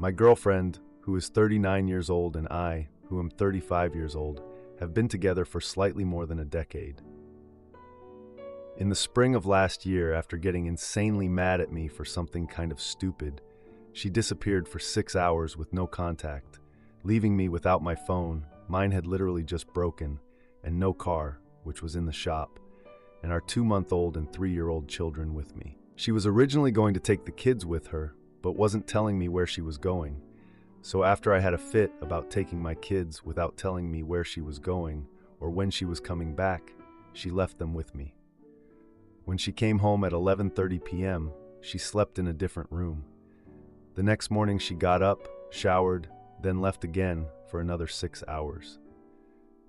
My girlfriend, who is 39 years old, and I, who am 35 years old, have been together for slightly more than a decade. In the spring of last year, after getting insanely mad at me for something kind of stupid, she disappeared for 6 hours with no contact, leaving me without my phone. Mine had literally just broken, and no car, which was in the shop, and our 2-month-old and 3-year-old children with me. She was originally going to take the kids with her, but wasn't telling me where she was going. So after I had a fit about taking my kids without telling me where she was going or when she was coming back, she left them with me. When she came home at 11:30 p.m., she slept in a different room. The next morning she got up, showered, then left again for another 6 hours.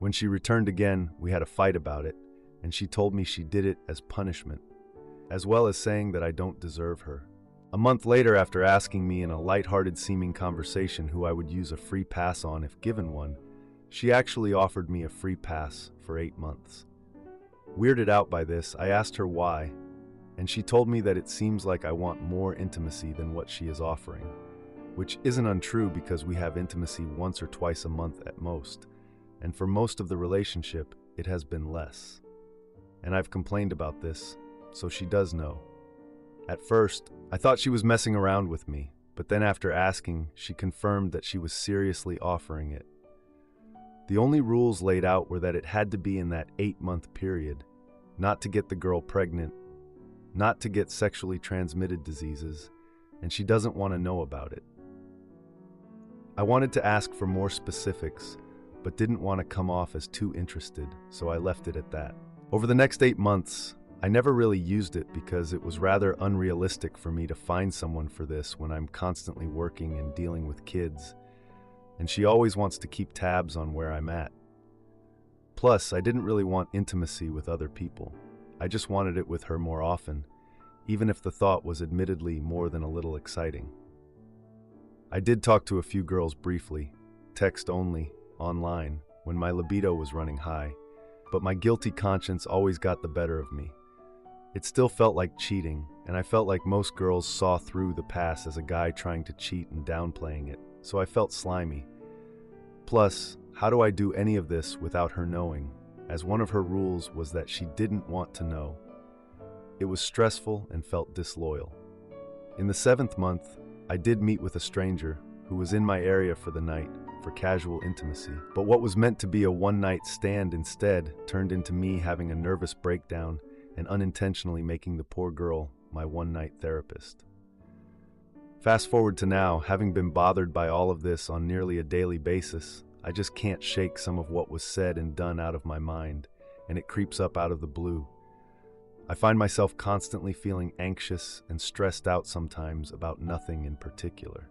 When she returned again, we had a fight about it, and she told me she did it as punishment, as well as saying that I don't deserve her. A month later, after asking me in a lighthearted seeming conversation who I would use a free pass on if given one, she actually offered me a free pass for 8 months. Weirded out by this, I asked her why, and she told me that it seems like I want more intimacy than what she is offering, which isn't untrue because we have intimacy once or twice a month at most, and for most of the relationship, it has been less. And I've complained about this, so she does know. At first, I thought she was messing around with me, but then after asking, she confirmed that she was seriously offering it. The only rules laid out were that it had to be in that 8-month period, not to get the girl pregnant, not to get sexually transmitted diseases, and she doesn't want to know about it. I wanted to ask for more specifics, but didn't want to come off as too interested, so I left it at that. Over the next 8 months, I never really used it because it was rather unrealistic for me to find someone for this when I'm constantly working and dealing with kids, and she always wants to keep tabs on where I'm at. Plus, I didn't really want intimacy with other people. I just wanted it with her more often, even if the thought was admittedly more than a little exciting. I did talk to a few girls briefly, text only, online, when my libido was running high, but my guilty conscience always got the better of me. It still felt like cheating, and I felt like most girls saw through the pass as a guy trying to cheat and downplaying it, so I felt slimy. Plus, how do I do any of this without her knowing, as one of her rules was that she didn't want to know. It was stressful and felt disloyal. In the 7th month, I did meet with a stranger who was in my area for the night for casual intimacy, but what was meant to be a one-night stand instead turned into me having a nervous breakdown and unintentionally making the poor girl my one-night therapist. Fast forward to now, having been bothered by all of this on nearly a daily basis, I just can't shake some of what was said and done out of my mind, and it creeps up out of the blue. I find myself constantly feeling anxious and stressed out sometimes about nothing in particular.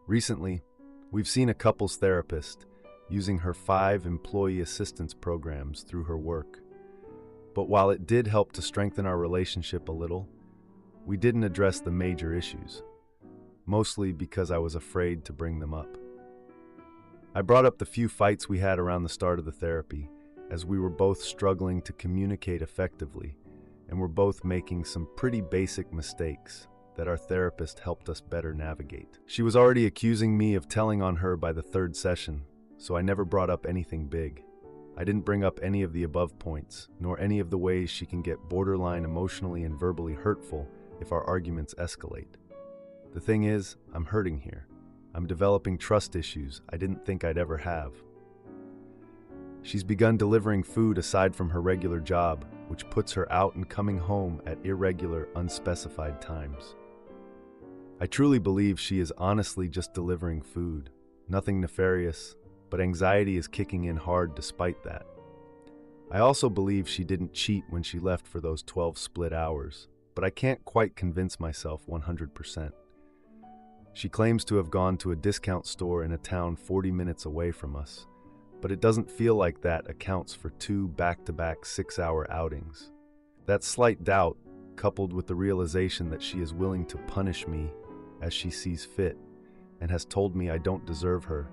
Recently, we've seen a couples therapist using her 5 employee assistance programs through her work. But while it did help to strengthen our relationship a little, we didn't address the major issues, mostly because I was afraid to bring them up. I brought up the few fights we had around the start of the therapy, as we were both struggling to communicate effectively, and were both making some pretty basic mistakes that our therapist helped us better navigate. She was already accusing me of telling on her by the 3rd session, so I never brought up anything big. I didn't bring up any of the above points, nor any of the ways she can get borderline emotionally and verbally hurtful if our arguments escalate. The thing is, I'm hurting here. I'm developing trust issues I didn't think I'd ever have. She's begun delivering food aside from her regular job, which puts her out and coming home at irregular, unspecified times. I truly believe she is honestly just delivering food, nothing nefarious, but anxiety is kicking in hard despite that. I also believe she didn't cheat when she left for those 12 split hours, but I can't quite convince myself 100%. She claims to have gone to a discount store in a town 40 minutes away from us, but it doesn't feel like that accounts for 2 back-to-back 6-hour outings. That slight doubt, coupled with the realization that she is willing to punish me as she sees fit, and has told me I don't deserve her,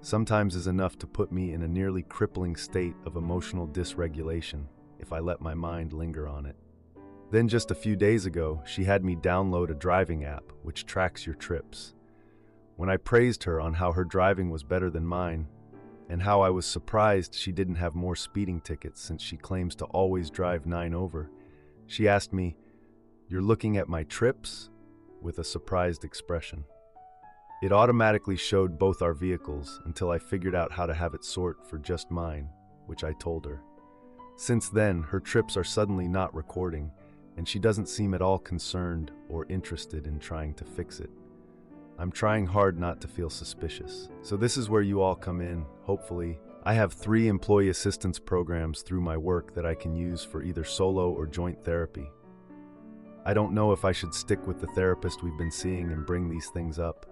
sometimes is enough to put me in a nearly crippling state of emotional dysregulation if I let my mind linger on it. Then just a few days ago, she had me download a driving app which tracks your trips. When I praised her on how her driving was better than mine, and how I was surprised she didn't have more speeding tickets since she claims to always drive 9 over, she asked me, "You're looking at my trips?" with a surprised expression. It automatically showed both our vehicles until I figured out how to have it sort for just mine, which I told her. Since then, her trips are suddenly not recording, and she doesn't seem at all concerned or interested in trying to fix it. I'm trying hard not to feel suspicious. So this is where you all come in, hopefully. I have 3 employee assistance programs through my work that I can use for either solo or joint therapy. I don't know if I should stick with the therapist we've been seeing and bring these things up.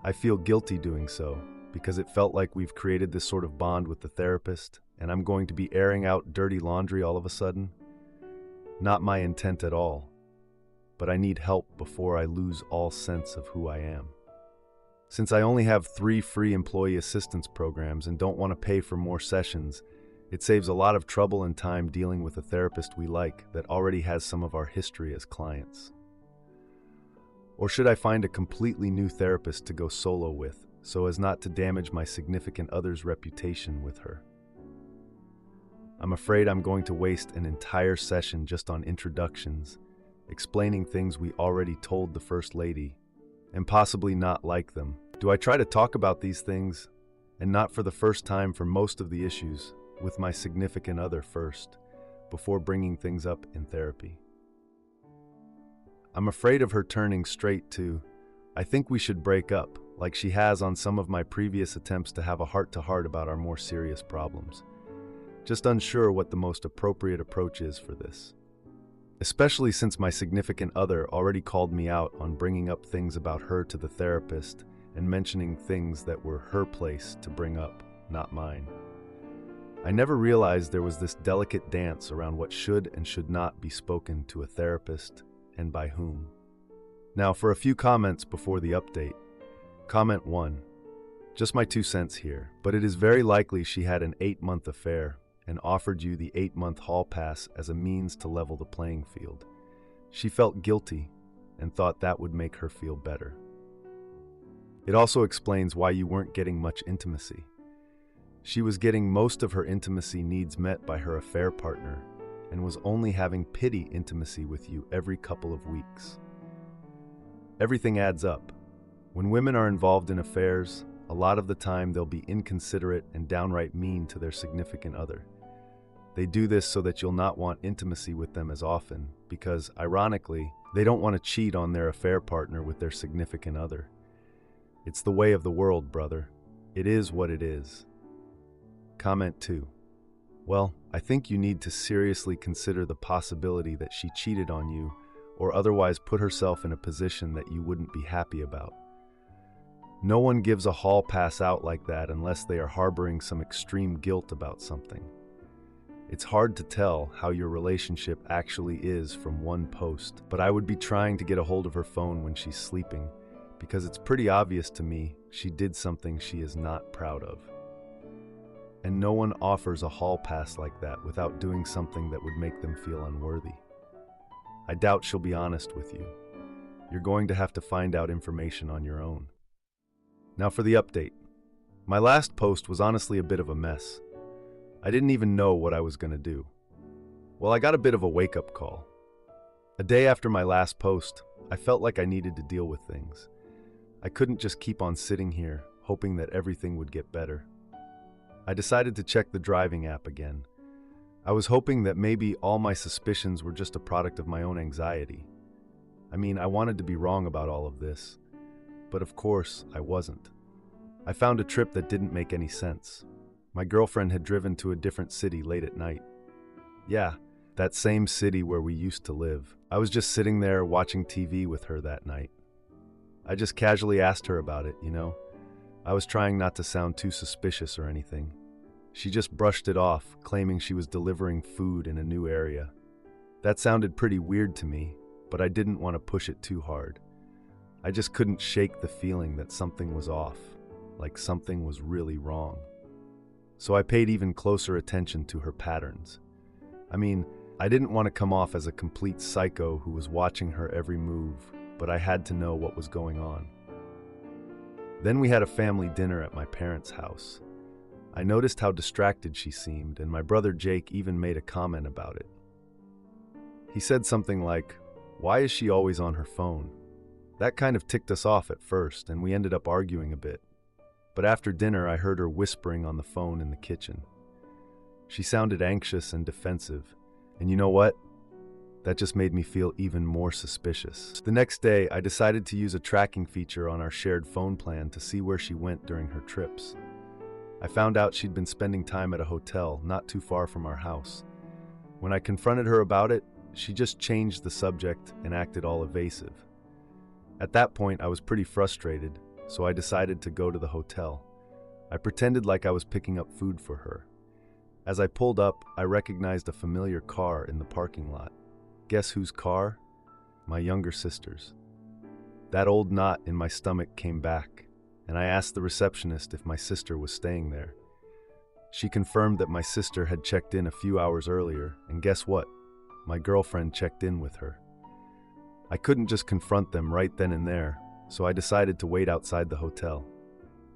I feel guilty doing so, because it felt like we've created this sort of bond with the therapist, and I'm going to be airing out dirty laundry all of a sudden. Not my intent at all, but I need help before I lose all sense of who I am. Since I only have 3 free employee assistance programs and don't want to pay for more sessions, it saves a lot of trouble and time dealing with a therapist we like that already has some of our history as clients. Or should I find a completely new therapist to go solo with, so as not to damage my significant other's reputation with her? I'm afraid I'm going to waste an entire session just on introductions, explaining things we already told the First Lady, and possibly not like them. Do I try to talk about these things, and not for the first time for most of the issues, with my significant other first, before bringing things up in therapy? I'm afraid of her turning straight to, "I think we should break up," like she has on some of my previous attempts to have a heart-to-heart about our more serious problems. Just unsure what the most appropriate approach is for this. Especially since my significant other already called me out on bringing up things about her to the therapist and mentioning things that were her place to bring up, not mine. I never realized there was this delicate dance around what should and should not be spoken to a therapist, and by whom. Now for a few comments before the update. Comment 1. Just my 2 cents here, but it is very likely she had an 8-month affair and offered you the 8-month hall pass as a means to level the playing field. She felt guilty and thought that would make her feel better. It also explains why you weren't getting much intimacy. She was getting most of her intimacy needs met by her affair partner and was only having pity intimacy with you every couple of weeks. Everything adds up. When women are involved in affairs, a lot of the time they'll be inconsiderate and downright mean to their significant other. They do this so that you'll not want intimacy with them as often, because, ironically, they don't want to cheat on their affair partner with their significant other. It's the way of the world, brother. It is what it is. Comment 2. Well, I think you need to seriously consider the possibility that she cheated on you or otherwise put herself in a position that you wouldn't be happy about. No one gives a hall pass out like that unless they are harboring some extreme guilt about something. It's hard to tell how your relationship actually is from one post, but I would be trying to get a hold of her phone when she's sleeping, because it's pretty obvious to me she did something she is not proud of. And no one offers a hall pass like that without doing something that would make them feel unworthy. I doubt she'll be honest with you. You're going to have to find out information on your own. Now for the update. My last post was honestly a bit of a mess. I didn't even know what I was going to do. Well, I got a bit of a wake-up call. A day after my last post, I felt like I needed to deal with things. I couldn't just keep on sitting here, hoping that everything would get better. I decided to check the driving app again. I was hoping that maybe all my suspicions were just a product of my own anxiety. I mean, I wanted to be wrong about all of this. But of course, I wasn't. I found a trip that didn't make any sense. My girlfriend had driven to a different city late at night. Yeah, that same city where we used to live. I was just sitting there watching TV with her that night. I just casually asked her about it, you know? I was trying not to sound too suspicious or anything. She just brushed it off, claiming she was delivering food in a new area. That sounded pretty weird to me, but I didn't want to push it too hard. I just couldn't shake the feeling that something was off, like something was really wrong. So I paid even closer attention to her patterns. I mean, I didn't want to come off as a complete psycho who was watching her every move, but I had to know what was going on. Then we had a family dinner at my parents' house. I noticed how distracted she seemed, and my brother Jake even made a comment about it. He said something like, "Why is she always on her phone?" That kind of ticked us off at first, and we ended up arguing a bit. But after dinner, I heard her whispering on the phone in the kitchen. She sounded anxious and defensive, and you know what? That just made me feel even more suspicious. The next day, I decided to use a tracking feature on our shared phone plan to see where she went during her trips. I found out she'd been spending time at a hotel not too far from our house. When I confronted her about it, she just changed the subject and acted all evasive. At that point, I was pretty frustrated, so I decided to go to the hotel. I pretended like I was picking up food for her. As I pulled up, I recognized a familiar car in the parking lot. Guess whose car? My younger sister's. That old knot in my stomach came back, and I asked the receptionist if my sister was staying there. She confirmed that my sister had checked in a few hours earlier, and guess what? My girlfriend checked in with her. I couldn't just confront them right then and there, so I decided to wait outside the hotel.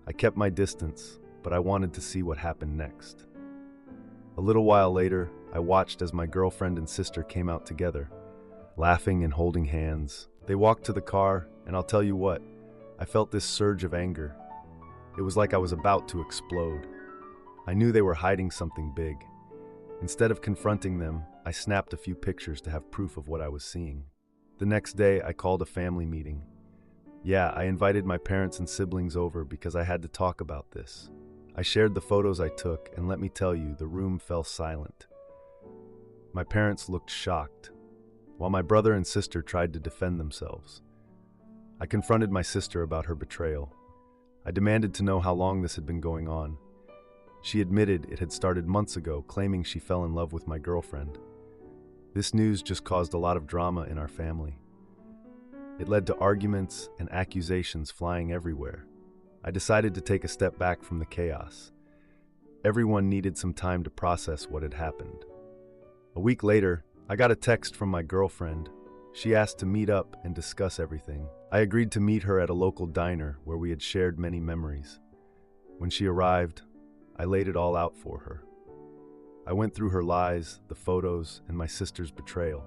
I kept my distance, but I wanted to see what happened next. A little while later, I watched as my girlfriend and sister came out together, laughing and holding hands. They walked to the car, and I'll tell you what, I felt this surge of anger. It was like I was about to explode. I knew they were hiding something big. Instead of confronting them, I snapped a few pictures to have proof of what I was seeing. The next day, I called a family meeting. Yeah, I invited my parents and siblings over because I had to talk about this. I shared the photos I took, and let me tell you, the room fell silent. My parents looked shocked, while my brother and sister tried to defend themselves. I confronted my sister about her betrayal. I demanded to know how long this had been going on. She admitted it had started months ago, claiming she fell in love with my girlfriend. This news just caused a lot of drama in our family. It led to arguments and accusations flying everywhere. I decided to take a step back from the chaos. Everyone needed some time to process what had happened. A week later, I got a text from my girlfriend. She asked to meet up and discuss everything. I agreed to meet her at a local diner where we had shared many memories. When she arrived, I laid it all out for her. I went through her lies, the photos, and my sister's betrayal.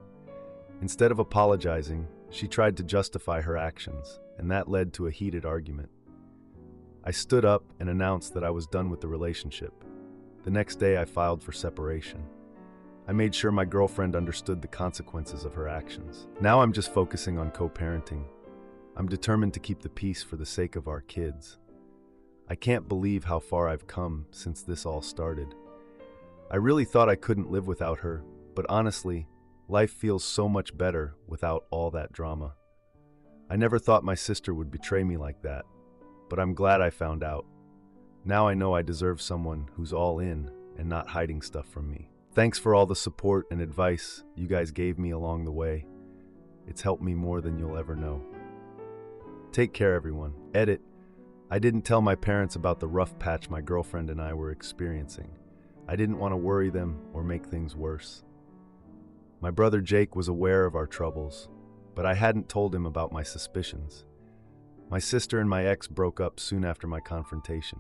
Instead of apologizing, she tried to justify her actions, and that led to a heated argument. I stood up and announced that I was done with the relationship. The next day, I filed for separation. I made sure my girlfriend understood the consequences of her actions. Now I'm just focusing on co-parenting. I'm determined to keep the peace for the sake of our kids. I can't believe how far I've come since this all started. I really thought I couldn't live without her, but honestly, life feels so much better without all that drama. I never thought my sister would betray me like that, but I'm glad I found out. Now I know I deserve someone who's all in and not hiding stuff from me. Thanks for all the support and advice you guys gave me along the way. It's helped me more than you'll ever know. Take care, everyone. Edit. I didn't tell my parents about the rough patch my girlfriend and I were experiencing. I didn't want to worry them or make things worse. My brother Jake was aware of our troubles, but I hadn't told him about my suspicions. My sister and my ex broke up soon after my confrontation.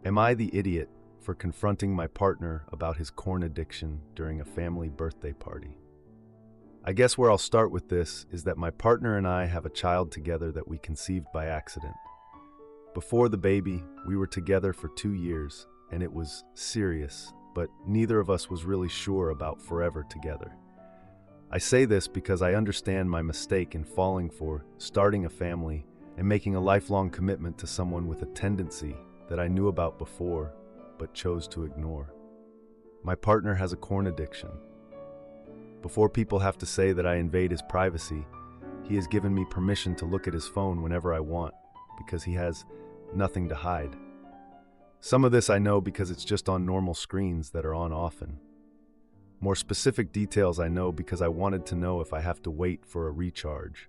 Am I the idiot for confronting my partner about his corn addiction during a family birthday party? I guess where I'll start with this is that my partner and I have a child together that we conceived by accident. Before the baby, we were together for 2 years, and it was serious, but neither of us was really sure about forever together. I say this because I understand my mistake in falling for starting a family and making a lifelong commitment to someone with a tendency that I knew about before but chose to ignore. My partner has a corn addiction. Before people have to say that I invade his privacy, he has given me permission to look at his phone whenever I want because he has nothing to hide. Some of this I know because it's just on normal screens that are on often. More specific details I know because I wanted to know if I have to wait for a recharge.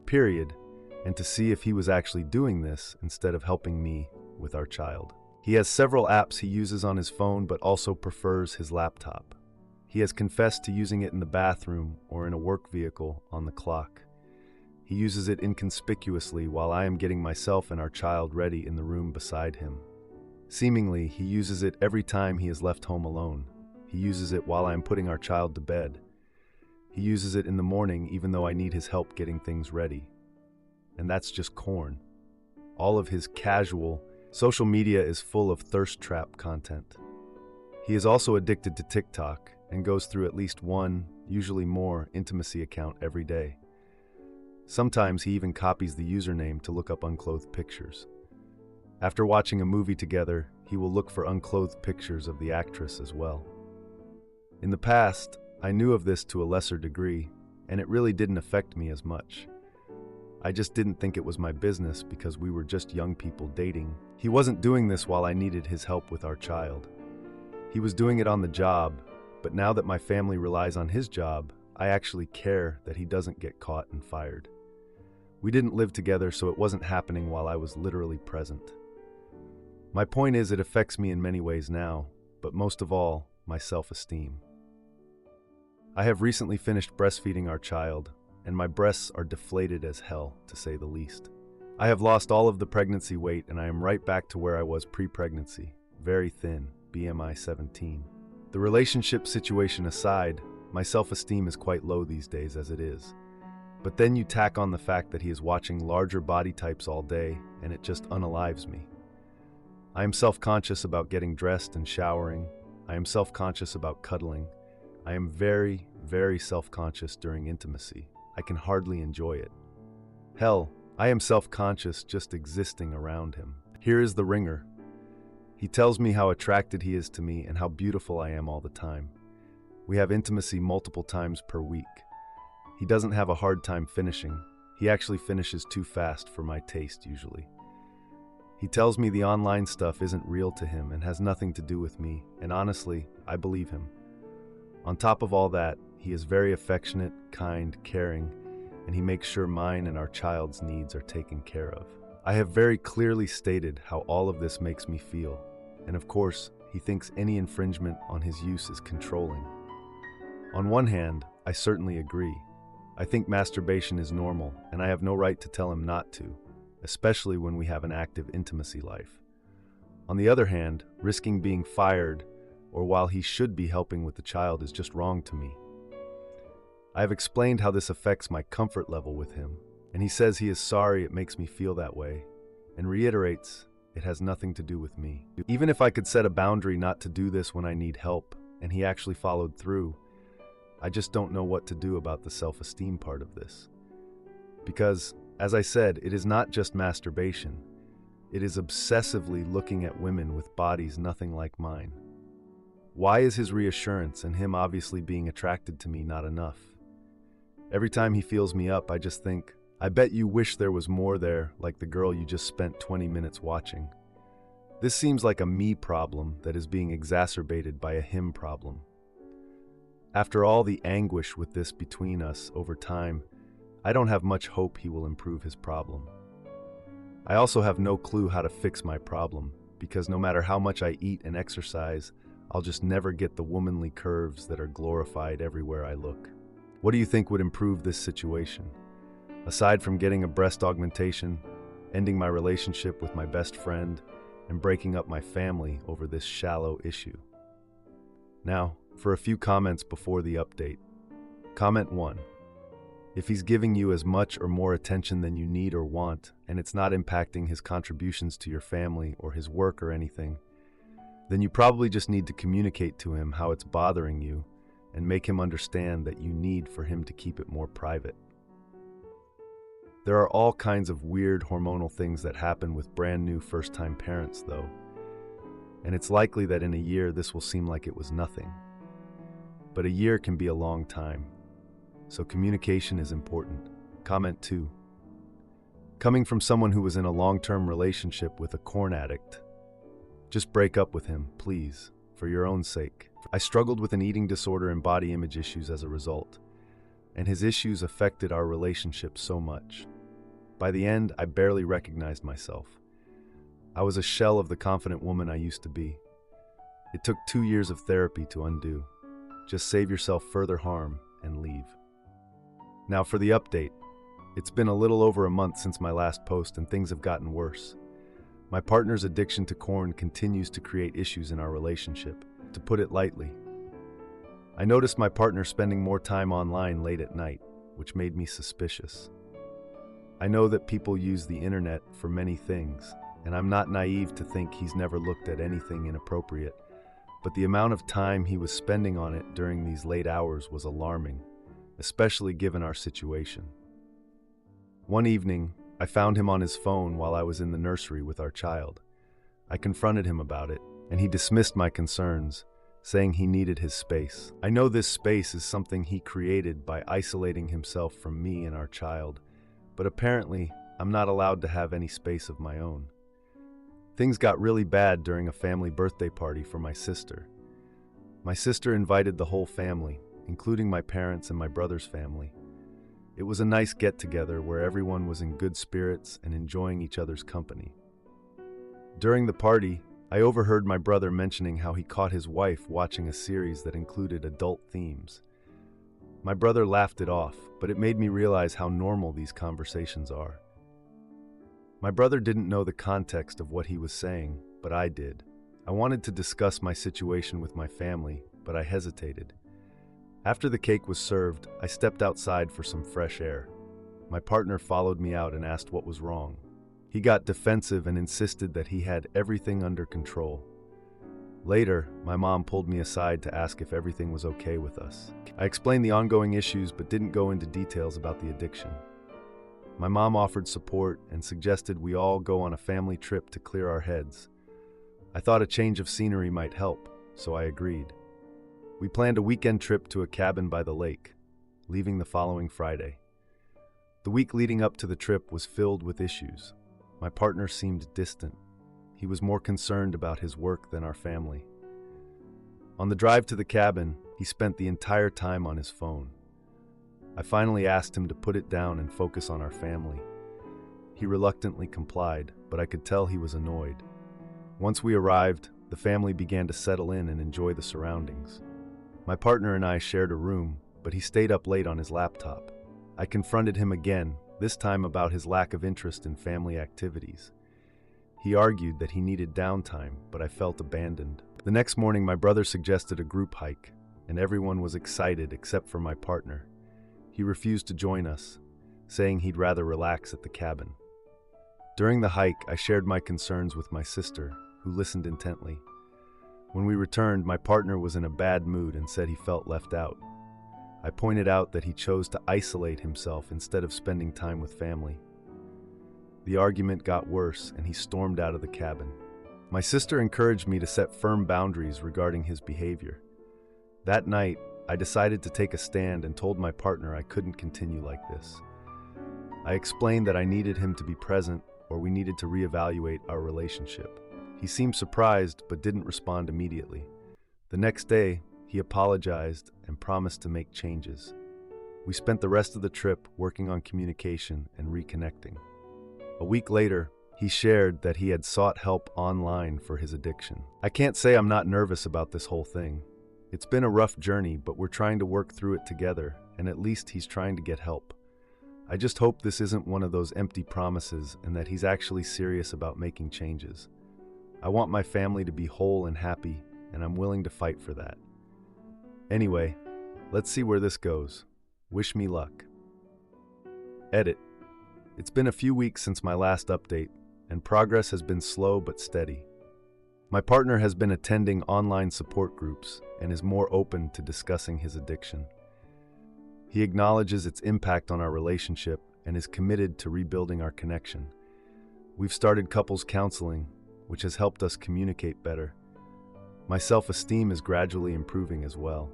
Period. And to see if he was actually doing this instead of helping me with our child. He has several apps he uses on his phone but also prefers his laptop. He has confessed to using it in the bathroom or in a work vehicle on the clock. He uses it inconspicuously while I am getting myself and our child ready in the room beside him. Seemingly, he uses it every time he is left home alone. He uses it while I am putting our child to bed. He uses it in the morning even though I need his help getting things ready. And that's just corn. All of his casual social media is full of thirst trap content. He is also addicted to TikTok and goes through at least one, usually more, intimacy account every day. Sometimes he even copies the username to look up unclothed pictures. After watching a movie together, he will look for unclothed pictures of the actress as well. In the past, I knew of this to a lesser degree, and it really didn't affect me as much. I just didn't think it was my business because we were just young people dating. He wasn't doing this while I needed his help with our child. He was doing it on the job, but now that my family relies on his job, I actually care that he doesn't get caught and fired. We didn't live together, so it wasn't happening while I was literally present. My point is, it affects me in many ways now, but most of all, my self-esteem. I have recently finished breastfeeding our child, and my breasts are deflated as hell, to say the least. I have lost all of the pregnancy weight, and I am right back to where I was pre-pregnancy, very thin, BMI 17. The relationship situation aside, my self-esteem is quite low these days as it is. But then you tack on the fact that he is watching larger body types all day, and it just unalives me. I am self-conscious about getting dressed and showering. I am self-conscious about cuddling. I am very, very self-conscious during intimacy. I can hardly enjoy it. Hell, I am self-conscious just existing around him. Here is the ringer. He tells me how attracted he is to me and how beautiful I am all the time. We have intimacy multiple times per week. He doesn't have a hard time finishing. He actually finishes too fast for my taste usually. He tells me the online stuff isn't real to him and has nothing to do with me, and honestly, I believe him. On top of all that, he is very affectionate, kind, caring, and he makes sure mine and our child's needs are taken care of. I have very clearly stated how all of this makes me feel, and of course, he thinks any infringement on his use is controlling. On one hand, I certainly agree. I think masturbation is normal, and I have no right to tell him not to, especially when we have an active intimacy life. On the other hand, risking being fired, or while he should be helping with the child, is just wrong to me. I have explained how this affects my comfort level with him, and he says he is sorry it makes me feel that way, and reiterates it has nothing to do with me. Even if I could set a boundary not to do this when I need help, and he actually followed through, I just don't know what to do about the self-esteem part of this. Because, as I said, it is not just masturbation. It is obsessively looking at women with bodies nothing like mine. Why is his reassurance and him obviously being attracted to me not enough? Every time he feels me up, I just think, I bet you wish there was more there, like the girl you just spent 20 minutes watching. This seems like a me problem that is being exacerbated by a him problem. After all the anguish with this between us over time, I don't have much hope he will improve his problem. I also have no clue how to fix my problem, because no matter how much I eat and exercise, I'll just never get the womanly curves that are glorified everywhere I look. What do you think would improve this situation? Aside from getting a breast augmentation, ending my relationship with my best friend, and breaking up my family over this shallow issue. Now, for a few comments before the update. Comment 1. If he's giving you as much or more attention than you need or want, and it's not impacting his contributions to your family or his work or anything, then you probably just need to communicate to him how it's bothering you and make him understand that you need for him to keep it more private. There are all kinds of weird hormonal things that happen with brand new first-time parents, though, and it's likely that in a year this will seem like it was nothing. But a year can be a long time, so communication is important. Comment 2. Coming from someone who was in a long-term relationship with a corn addict, just break up with him, please, for your own sake. I struggled with an eating disorder and body image issues as a result, and his issues affected our relationship so much. By the end, I barely recognized myself. I was a shell of the confident woman I used to be. It took 2 years of therapy to undo. Just save yourself further harm and leave. Now for the update. It's been a little over a month since my last post and things have gotten worse. My partner's addiction to corn continues to create issues in our relationship, to put it lightly. I noticed my partner spending more time online late at night, which made me suspicious. I know that people use the internet for many things, and I'm not naive to think he's never looked at anything inappropriate, but the amount of time he was spending on it during these late hours was alarming, especially given our situation. One evening, I found him on his phone while I was in the nursery with our child. I confronted him about it, and he dismissed my concerns, saying he needed his space. I know this space is something he created by isolating himself from me and our child, but apparently, I'm not allowed to have any space of my own. Things got really bad during a family birthday party for my sister. My sister invited the whole family, including my parents and my brother's family. It was a nice get-together where everyone was in good spirits and enjoying each other's company. During the party, I overheard my brother mentioning how he caught his wife watching a series that included adult themes. My brother laughed it off, but it made me realize how normal these conversations are. My brother didn't know the context of what he was saying, but I did. I wanted to discuss my situation with my family, but I hesitated. After the cake was served, I stepped outside for some fresh air. My partner followed me out and asked what was wrong. He got defensive and insisted that he had everything under control. Later, my mom pulled me aside to ask if everything was okay with us. I explained the ongoing issues but didn't go into details about the addiction. My mom offered support and suggested we all go on a family trip to clear our heads. I thought a change of scenery might help, so I agreed. We planned a weekend trip to a cabin by the lake, leaving the following Friday. The week leading up to the trip was filled with issues. My partner seemed distant. He was more concerned about his work than our family. On the drive to the cabin, he spent the entire time on his phone. I finally asked him to put it down and focus on our family. He reluctantly complied, but I could tell he was annoyed. Once we arrived, the family began to settle in and enjoy the surroundings. My partner and I shared a room, but he stayed up late on his laptop. I confronted him again, this time about his lack of interest in family activities. He argued that he needed downtime, but I felt abandoned. The next morning, my brother suggested a group hike, and everyone was excited except for my partner. He refused to join us, saying he'd rather relax at the cabin. During the hike, I shared my concerns with my sister, who listened intently. When we returned, my partner was in a bad mood and said he felt left out. I pointed out that he chose to isolate himself instead of spending time with family. The argument got worse, and he stormed out of the cabin. My sister encouraged me to set firm boundaries regarding his behavior. That night, I decided to take a stand and told my partner I couldn't continue like this. I explained that I needed him to be present or we needed to reevaluate our relationship. He seemed surprised but didn't respond immediately. The next day, he apologized and promised to make changes. We spent the rest of the trip working on communication and reconnecting. A week later, he shared that he had sought help online for his addiction. I can't say I'm not nervous about this whole thing. It's been a rough journey, but we're trying to work through it together, and at least he's trying to get help. I just hope this isn't one of those empty promises and that he's actually serious about making changes. I want my family to be whole and happy, and I'm willing to fight for that. Anyway, let's see where this goes. Wish me luck. Edit. It's been a few weeks since my last update, and progress has been slow but steady. My partner has been attending online support groups and is more open to discussing his addiction. He acknowledges its impact on our relationship and is committed to rebuilding our connection. We've started couples counseling, which has helped us communicate better. My self-esteem is gradually improving as well.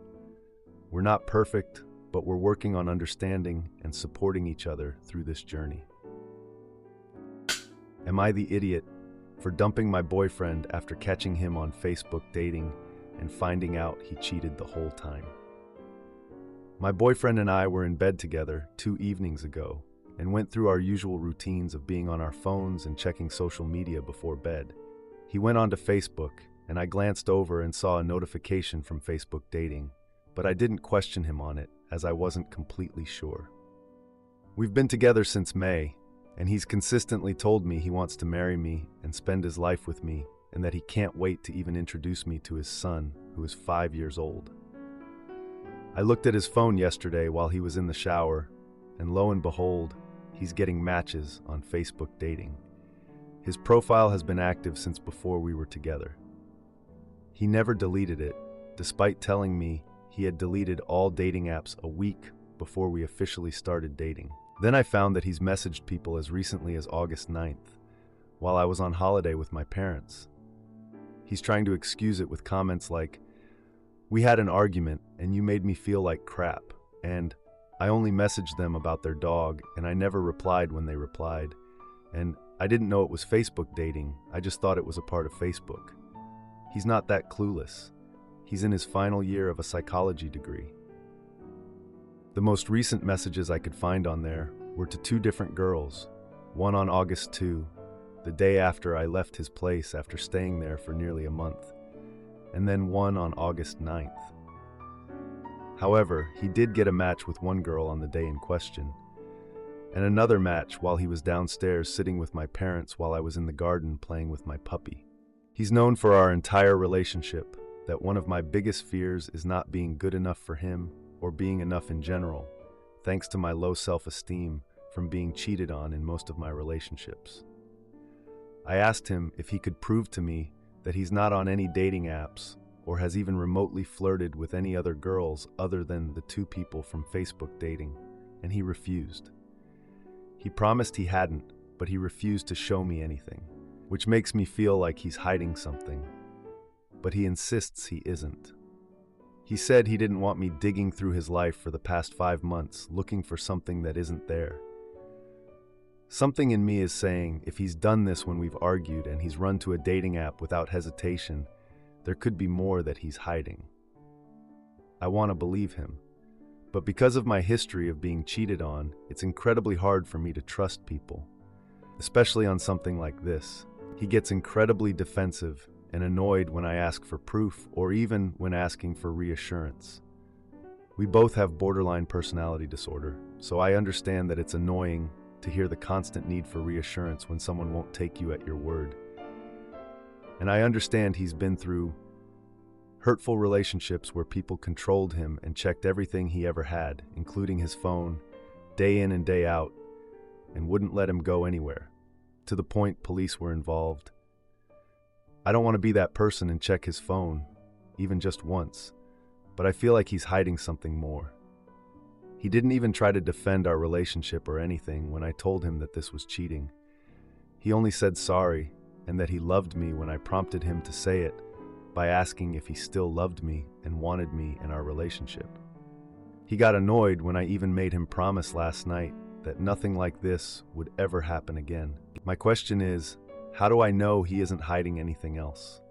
We're not perfect, but we're working on understanding and supporting each other through this journey. Am I the idiot for dumping my boyfriend after catching him on Facebook dating and finding out he cheated the whole time? My boyfriend and I were in bed together 2 evenings ago and went through our usual routines of being on our phones and checking social media before bed. He went onto Facebook, and I glanced over and saw a notification from Facebook dating, but I didn't question him on it as I wasn't completely sure. We've been together since May, and he's consistently told me he wants to marry me and spend his life with me, and that he can't wait to even introduce me to his son, who is 5 years old. I looked at his phone yesterday while he was in the shower, and lo and behold, he's getting matches on Facebook dating. His profile has been active since before we were together. He never deleted it, despite telling me he had deleted all dating apps a week before we officially started dating. Then I found that he's messaged people as recently as August 9th, while I was on holiday with my parents. He's trying to excuse it with comments like, "We had an argument and you made me feel like crap," and "I only messaged them about their dog and I never replied when they replied," and "I didn't know it was Facebook dating, I just thought it was a part of Facebook." He's not that clueless. He's in his final year of a psychology degree. The most recent messages I could find on there were to 2 different girls, one on August 2, the day after I left his place after staying there for nearly a month, and then one on August 9th. However, he did get a match with one girl on the day in question, and another match while he was downstairs sitting with my parents while I was in the garden playing with my puppy. He's known for our entire relationship that one of my biggest fears is not being good enough for him or being enough in general, thanks to my low self-esteem from being cheated on in most of my relationships. I asked him if he could prove to me that he's not on any dating apps or has even remotely flirted with any other girls other than the 2 people from Facebook dating, and he refused. He promised he hadn't, but he refused to show me anything, which makes me feel like he's hiding something. But he insists he isn't. He said he didn't want me digging through his life for the past 5 months looking for something that isn't there. Something in me is saying if he's done this when we've argued and he's run to a dating app without hesitation, there could be more that he's hiding. I want to believe him, but because of my history of being cheated on, it's incredibly hard for me to trust people, especially on something like this. He gets incredibly defensive and annoyed when I ask for proof or even when asking for reassurance. We both have borderline personality disorder, so I understand that it's annoying to hear the constant need for reassurance when someone won't take you at your word. And I understand he's been through hurtful relationships where people controlled him and checked everything he ever had, including his phone, day in and day out, and wouldn't let him go anywhere, to the point police were involved. I don't want to be that person and check his phone, even just once, but I feel like he's hiding something more. He didn't even try to defend our relationship or anything when I told him that this was cheating. He only said sorry and that he loved me when I prompted him to say it by asking if he still loved me and wanted me in our relationship. He got annoyed when I even made him promise last night that nothing like this would ever happen again. My question is, how do I know he isn't hiding anything else?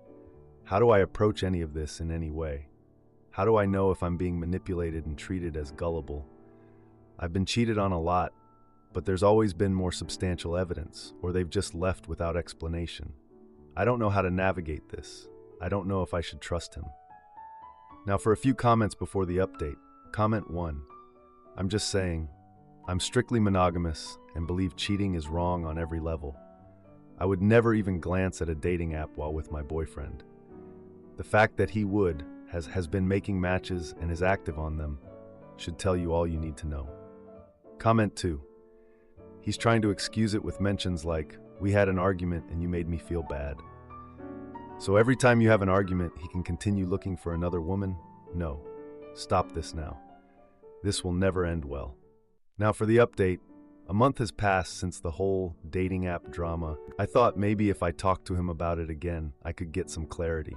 How do I approach any of this in any way? How do I know if I'm being manipulated and treated as gullible? I've been cheated on a lot, but there's always been more substantial evidence, or they've just left without explanation. I don't know how to navigate this. I don't know if I should trust him. Now for a few comments before the update. Comment 1. I'm just saying, I'm strictly monogamous and believe cheating is wrong on every level. I would never even glance at a dating app while with my boyfriend. The fact that he has been making matches and is active on them should tell you all you need to know. Comment 2. He's trying to excuse it with mentions like, "We had an argument and you made me feel bad." So every time you have an argument, he can continue looking for another woman? No. Stop this now. This will never end well. Now for the update. A month has passed since the whole dating app drama. I thought maybe if I talked to him about it again, I could get some clarity.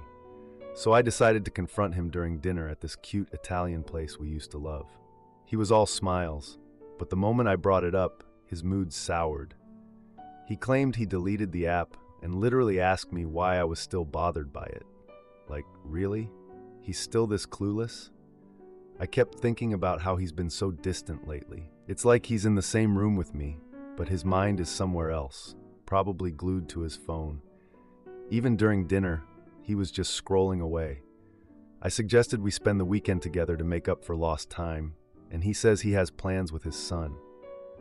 So I decided to confront him during dinner at this cute Italian place we used to love. He was all smiles, but the moment I brought it up, his mood soured. He claimed he deleted the app and literally asked me why I was still bothered by it. Like, really? He's still this clueless? I kept thinking about how he's been so distant lately. It's like he's in the same room with me, but his mind is somewhere else, probably glued to his phone. Even during dinner, he was just scrolling away. I suggested we spend the weekend together to make up for lost time, and he says he has plans with his son.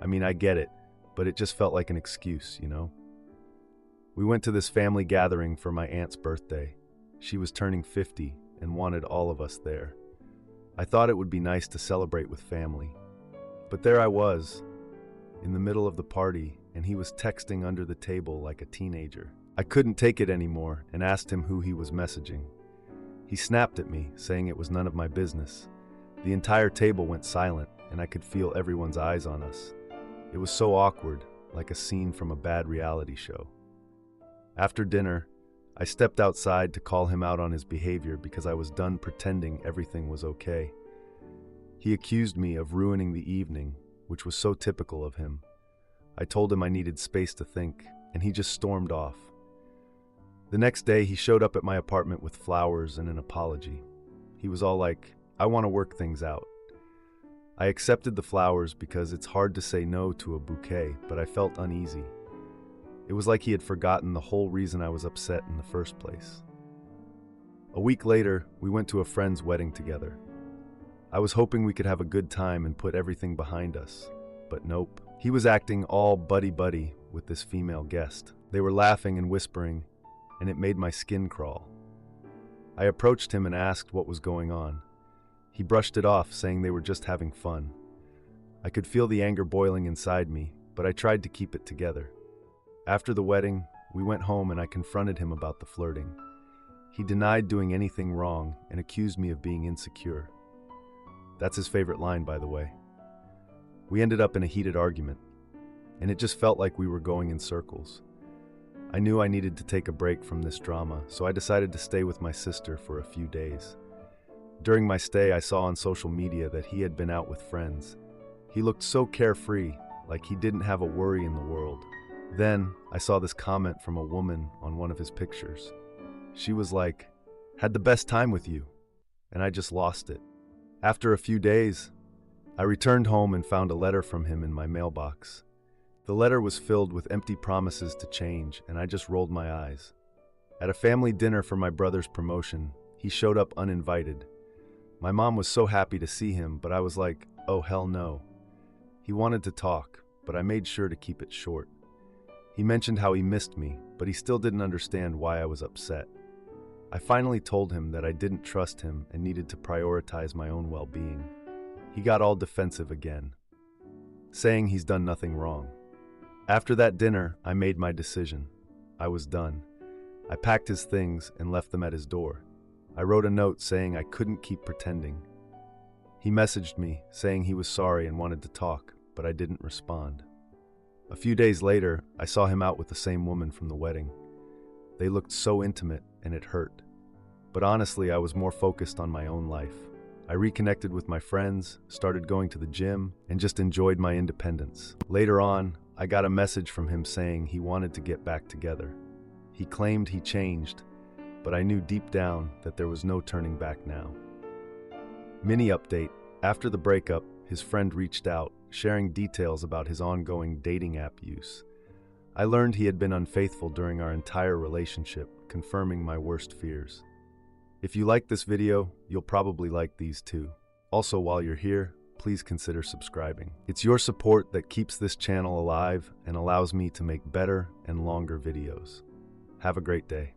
I mean, I get it, but it just felt like an excuse, you know? We went to this family gathering for my aunt's birthday. She was turning 50 and wanted all of us there. I thought it would be nice to celebrate with family. But there I was, in the middle of the party, and he was texting under the table like a teenager. I couldn't take it anymore and asked him who he was messaging. He snapped at me, saying it was none of my business. The entire table went silent, and I could feel everyone's eyes on us. It was so awkward, like a scene from a bad reality show. After dinner, I stepped outside to call him out on his behavior because I was done pretending everything was okay. He accused me of ruining the evening, which was so typical of him. I told him I needed space to think, and he just stormed off. The next day, he showed up at my apartment with flowers and an apology. He was all like, "I want to work things out." I accepted the flowers because it's hard to say no to a bouquet, but I felt uneasy. It was like he had forgotten the whole reason I was upset in the first place. A week later, we went to a friend's wedding together. I was hoping we could have a good time and put everything behind us, but nope. He was acting all buddy-buddy with this female guest. They were laughing and whispering, and it made my skin crawl. I approached him and asked what was going on. He brushed it off, saying they were just having fun. I could feel the anger boiling inside me, but I tried to keep it together. After the wedding, we went home and I confronted him about the flirting. He denied doing anything wrong and accused me of being insecure. That's his favorite line, by the way. We ended up in a heated argument, and it just felt like we were going in circles. I knew I needed to take a break from this drama, so I decided to stay with my sister for a few days. During my stay, I saw on social media that he had been out with friends. He looked so carefree, like he didn't have a worry in the world. Then, I saw this comment from a woman on one of his pictures. She was like, "Had the best time with you," and I just lost it. After a few days, I returned home and found a letter from him in my mailbox. The letter was filled with empty promises to change, and I just rolled my eyes. At a family dinner for my brother's promotion, he showed up uninvited. My mom was so happy to see him, but I was like, oh hell no. He wanted to talk, but I made sure to keep it short. He mentioned how he missed me, but he still didn't understand why I was upset. I finally told him that I didn't trust him and needed to prioritize my own well-being. He got all defensive again, saying he's done nothing wrong. After that dinner, I made my decision. I was done. I packed his things and left them at his door. I wrote a note saying I couldn't keep pretending. He messaged me saying he was sorry and wanted to talk, but I didn't respond. A few days later, I saw him out with the same woman from the wedding. They looked so intimate, and it hurt. But honestly, I was more focused on my own life. I reconnected with my friends, started going to the gym, and just enjoyed my independence. Later on, I got a message from him saying he wanted to get back together. He claimed he changed, but I knew deep down that there was no turning back now. Mini update: after the breakup, his friend reached out, sharing details about his ongoing dating app use. I learned he had been unfaithful during our entire relationship, confirming my worst fears. If you like this video, you'll probably like these too. Also, while you're here, please consider subscribing. It's your support that keeps this channel alive and allows me to make better and longer videos. Have a great day.